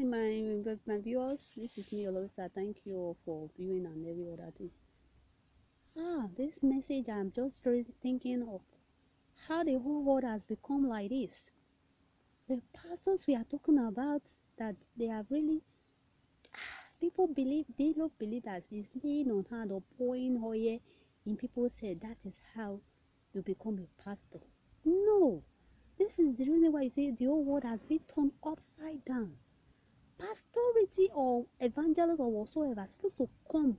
morning, my viewers. This is me, Olorita. Thank you all for viewing and every other thing. This message, I'm just really thinking of how the whole world has become like this. The pastors we are talking about, that they are really, they don't believe that it's laying on hand or pouring oil in people's head. That is how you become a pastor. No, this is the reason why you see the whole world has been turned upside down. Pastority or evangelist or whatsoever is supposed to come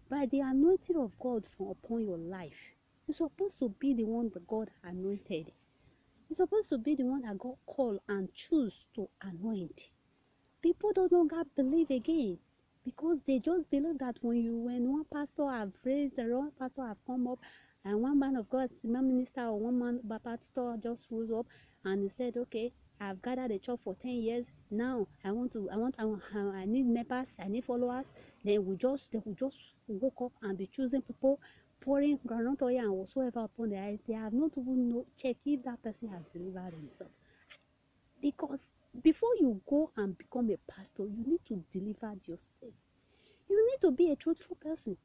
by the anointing of God from upon your life. You're supposed to be the one that God anointed. You're supposed to be the one that God called and choose to anoint. People don't longer believe again because they just believe that when one pastor have raised, the one pastor have come up, and one man of God, one minister or one man pastor just rose up and he said, okay, I've gathered a church for 10 years. Now I need members, I need followers. They will just woke up and be choosing people, pouring groundnut oil and whatsoever upon their eyes. They have not even check if that person has delivered himself. Because before you go and become a pastor, you need to deliver yourself. You need to be a truthful person.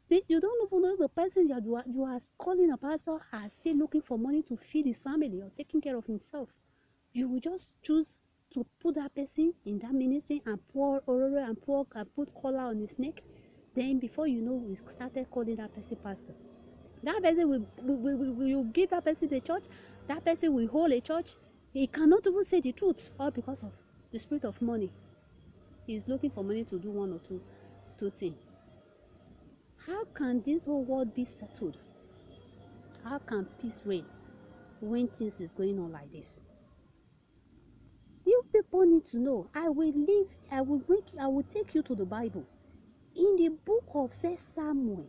You don't even know the person you are calling a pastor are still looking for money to feed his family or taking care of himself. You will just choose to put that person in that ministry and pour oil and put collar on his neck. Then before you know, we started calling that person pastor. That person will give that person the church. That person will hold a church. He cannot even say the truth, all because of the spirit of money. He's looking for money to do one or two things. How can this whole world be settled? How can peace reign when things is going on like this? You people need to know. I will take you to the Bible. In the book of First Samuel.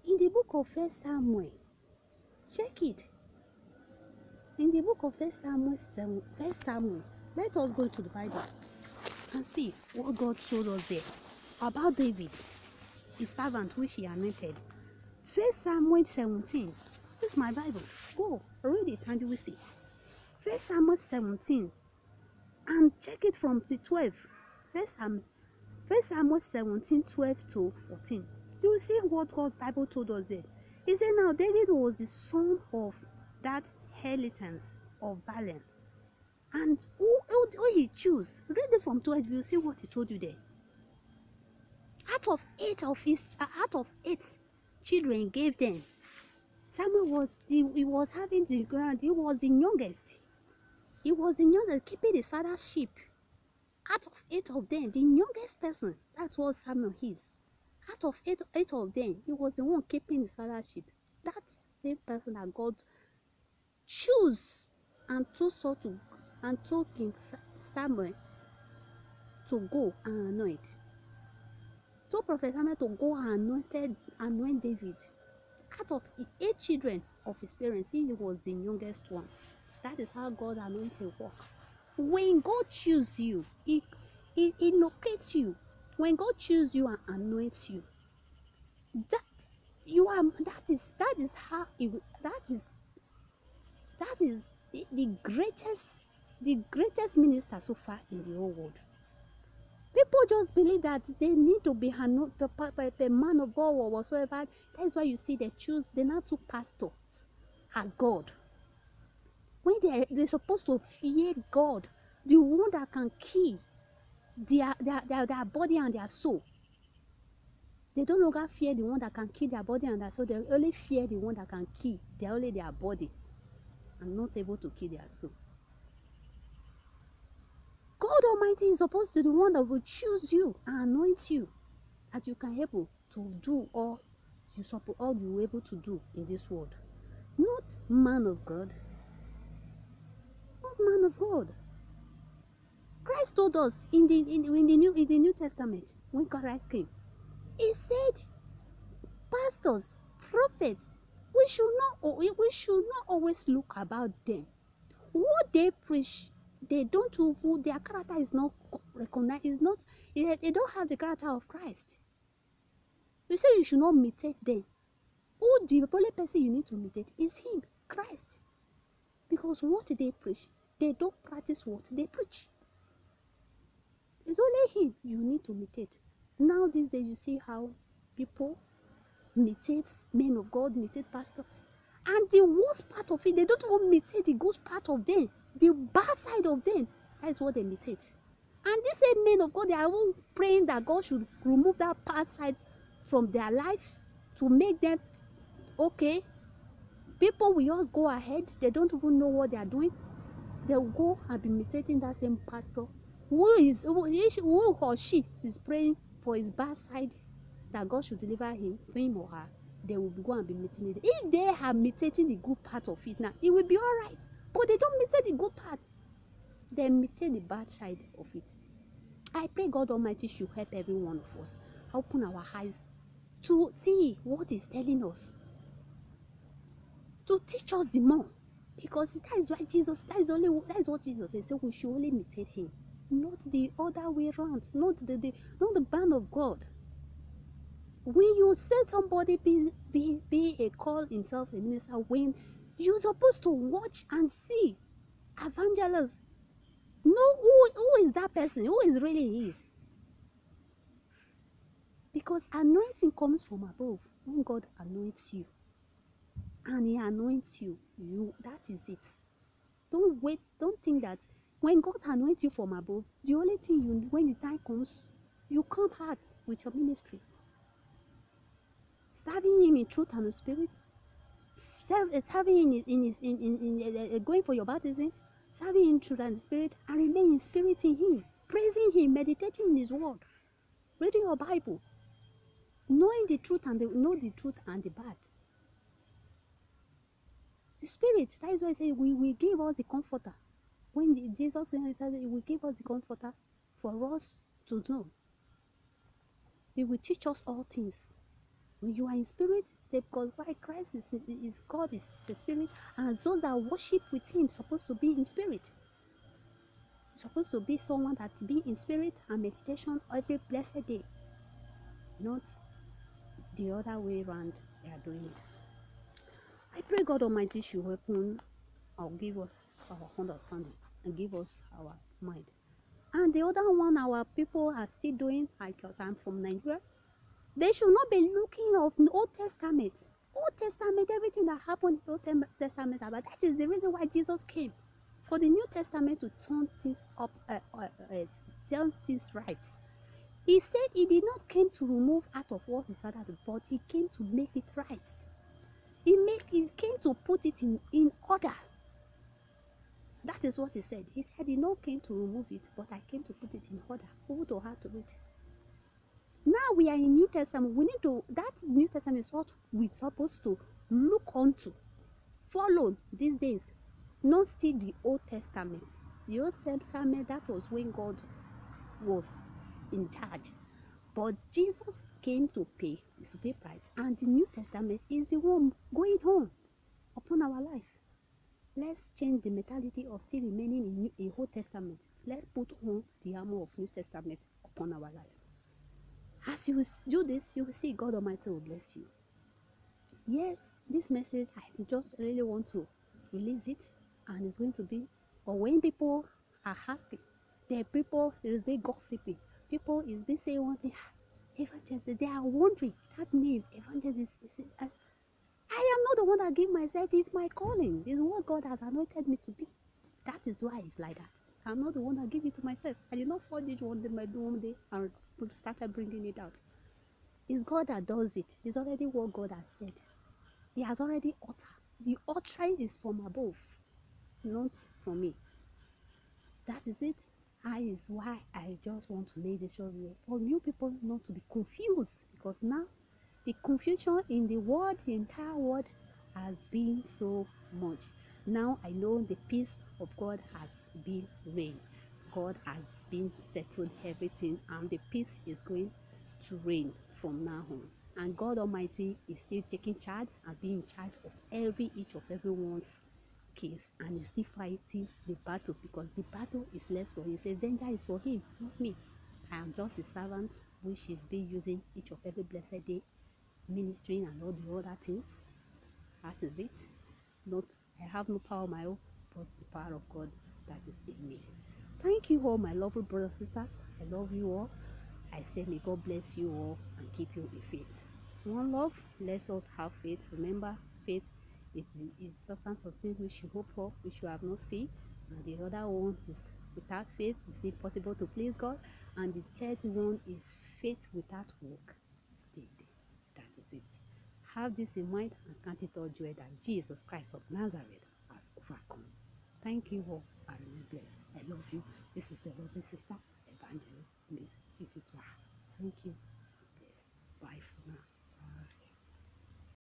In the book of First Samuel. Check it. In the book of First Samuel, let us go to the Bible and see what God showed us there about David, his servant which he anointed. First Samuel 17. This is my Bible. Go read it and you will see. First Samuel 17 and check it from the 12. First Samuel 17, 12 to 14. You will see what God Bible told us there. He said, now David was the son of that inheritance of Balaam. And who he chose? Read it from 12, you see what he told you there. Out of eight children gave them, Samuel was the youngest. He was the youngest, keeping his father's sheep. Out of 8 of them, the youngest person, that was Samuel his. Out of eight of them, he was the one keeping his father's sheep. That's the same person that God chose and told King Samuel to go and anoint. Told Prophet Samuel to go and anoint David. Out of the 8 children of his parents, he was the youngest one. That is how God anointed work. When God chooses you, he locates you. When God chooses you and anoints you, that is the greatest minister so far in the whole world. People just believe that they need to be a man of God or whatsoever. That is why you see they now took pastors as God. When they're supposed to fear God, the one that can kill their body and their soul. They don't longer fear the one that can kill their body and their soul. They only fear the one that can kill only their body and not able to kill their soul. God Almighty is supposed to be the one that will choose you and anoint you, that you can able to do all you're able to do in this world. Not man of God. Not man of God. Christ told us in the New Testament, when Christ came, he said, pastors, prophets, we should not always look about them. What they preach, they don't even, their character is not recognized, they don't have the character of Christ. You say you should not imitate them. Who the only person you need to imitate is him, Christ. Because what they preach, they don't practice what they preach. It's only him you need to imitate. Now these days you see how people imitate men of God, imitate pastors. And the worst part of it, they don't even imitate the good part of them. The bad side of them, that is what they imitate. And these same men of God, they are all praying that God should remove that bad side from their life to make them okay. People will just go ahead. They don't even know what they are doing. They'll go and be imitating that same pastor who or she is praying for his bad side, that God should deliver him or her. They will go and be imitating it. If they are imitating the good part of it now, it will be all right. But they don't imitate the good part. They imitate the bad side of it. I pray God Almighty should help every one of us, open our eyes to see what He's telling us, to teach us the more. Because that is why Jesus, that is what Jesus said. So we should only imitate him, not the other way around, not the man of God. When you say somebody be a call himself a minister, when you're supposed to watch and see evangelists, know who is that person, who is really is. Because anointing comes from above. When God anoints you, and he anoints you, that is it. Don't wait. Don't think that when God anoints you from above, the only thing when the time comes, you come hard with your ministry. Serving him in truth and in spirit, serving in going for your baptism, serving in truth and spirit, and remain in spirit in him, praising him, meditating in his word, reading your Bible, knowing the truth and know the truth and the bad. The spirit, that is why I say we will give us the comforter. When Jesus said he will give us the comforter for us to know. He will teach us all things. When you are in spirit, say, because why Christ is God is a spirit, and those that worship with him supposed to be in spirit. You're supposed to be someone that be in spirit and meditation every blessed day, not the other way around they are doing it. I pray God Almighty should open or give us our understanding and give us our mind. And the other one our people are still doing, because I'm from Nigeria, they should not be looking of the Old Testament. Old Testament, everything that happened in the Old Testament, but that is the reason why Jesus came. For the New Testament to turn things up, tell things right. He said he did not came to remove out of what his father did, but he came to make it right. He came to put it in order. That is what he said. He said he not came to remove it, but I came to put it in order. Who to how to read? Now we are in New Testament. We need to, that New Testament is what we're supposed to look onto, follow these days. Not still the Old Testament. The Old Testament, that was when God was in charge. But Jesus came to pay the supreme price, and the New Testament is the one going on upon our life. Let's change the mentality of still remaining in Old Testament. Let's put on the armor of New Testament upon our life. As you do this, you will see God Almighty will bless you. Yes, this message, I just really want to release it, and it's going to be, or when people are asking, there are people, there is big gossiping. People is been saying one thing, evangelist, they are wondering, that name, evangelist, I am not the one that give myself, it's my calling. It's what God has anointed me to be. That is why it's like that. I'm not the one that give it to myself. I did not forge it one day and started bringing it out. It's God that does it. It's already what God has said. He has already uttered. The uttering is from above, not from me. That is it. That is why I just want to lay this show here for new people not to be confused, because now the confusion in the world, the entire world, has been so much. Now I know the peace of God has been reigned. God has been settled everything, and the peace is going to reign from now on. And God Almighty is still taking charge and being in charge of each of everyone's case, and is still fighting the battle, because the battle is less for him. He said, "Vengeance is for him, not me. I am just a servant which is being using each of every blessed day, ministering and all the other things." That is it. Not, I have no power of my own, but the power of God that is in me. Thank you all, my lovely brothers and sisters. I love you all. I say may God bless you all and keep you in faith. One love, let us have faith. Remember, faith is the substance of things which you hope for, which you have not seen. And the other one is without faith, it's impossible to please God. And the third one is faith without work. That is it. Have this in mind and count it all joy that Jesus Christ of Nazareth has overcome. Thank you all. I remain blessed. I love you. This is your lovely sister, Evangelist Miss Ititwa. Thank you. Bless. Bye for now.